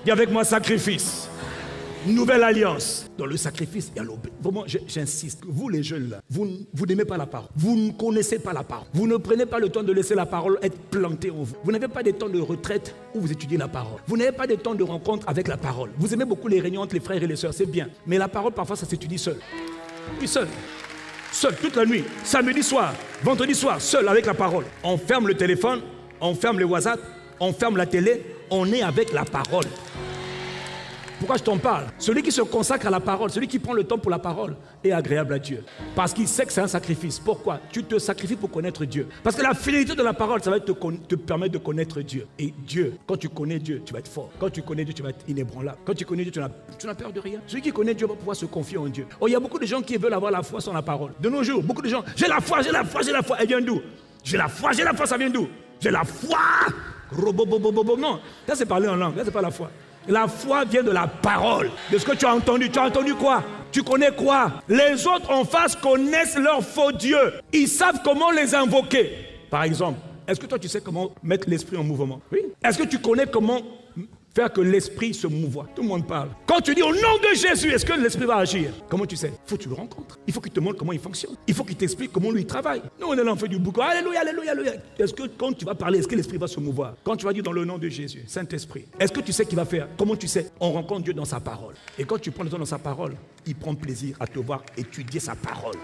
Dis avec moi sacrifice. Nouvelle alliance. Dans le sacrifice, il y a l'obéissance. Vraiment, j'insiste. Vous les jeunes là, vous n'aimez pas la parole. Vous ne connaissez pas la parole. Vous ne prenez pas le temps de laisser la parole être plantée en vous. Vous n'avez pas de temps de retraite où vous étudiez la parole. Vous n'avez pas de temps de rencontre avec la parole. Vous aimez beaucoup les réunions entre les frères et les sœurs, c'est bien. Mais la parole, parfois, ça s'étudie seul. Oui, seul. Seul, toute la nuit. Samedi soir, vendredi soir, seul avec la parole. On ferme le téléphone, on ferme le WhatsApp, on ferme la télé, on est avec la parole. Pourquoi je t'en parle? Celui qui se consacre à la parole, celui qui prend le temps pour la parole est agréable à Dieu. Parce qu'il sait que c'est un sacrifice. Pourquoi? Tu te sacrifies pour connaître Dieu. Parce que la fidélité de la parole, ça va te permettre de connaître Dieu. Et Dieu, quand tu connais Dieu, tu vas être fort. Quand tu connais Dieu, tu vas être inébranlable. Quand tu connais Dieu, tu n'as peur de rien. Celui qui connaît Dieu va pouvoir se confier en Dieu. Oh, il y a beaucoup de gens qui veulent avoir la foi sans la parole. De nos jours, beaucoup de gens, j'ai la foi, j'ai la foi, j'ai la foi. Elle vient d'où? J'ai la foi, ça vient d'où? J'ai la foi. Non, ça c'est parler en langue, ça c'est pas la foi. La foi vient de la parole, de ce que tu as entendu. Tu as entendu quoi? Tu connais quoi? Les autres en face connaissent leur faux Dieu. Ils savent comment les invoquer. Par exemple, est-ce que toi tu sais comment mettre l'esprit en mouvement? Oui. Est-ce que tu connais comment faire que l'esprit se mouvoie? Tout le monde parle. Quand tu dis au nom de Jésus, est-ce que l'esprit va agir? Comment tu sais? Il faut que tu le rencontres. Il faut qu'il te montre comment il fonctionne. Il faut qu'il t'explique comment lui il travaille. Nous on est là, on fait du boucan. Alléluia, alléluia, alléluia. Est-ce que quand tu vas parler, est-ce que l'esprit va se mouvoir? Quand tu vas dire dans le nom de Jésus, Saint-Esprit, est-ce que tu sais qu'il va faire? Comment tu sais? On rencontre Dieu dans sa parole. Et quand tu prends le temps dans sa parole, il prend plaisir à te voir étudier sa parole.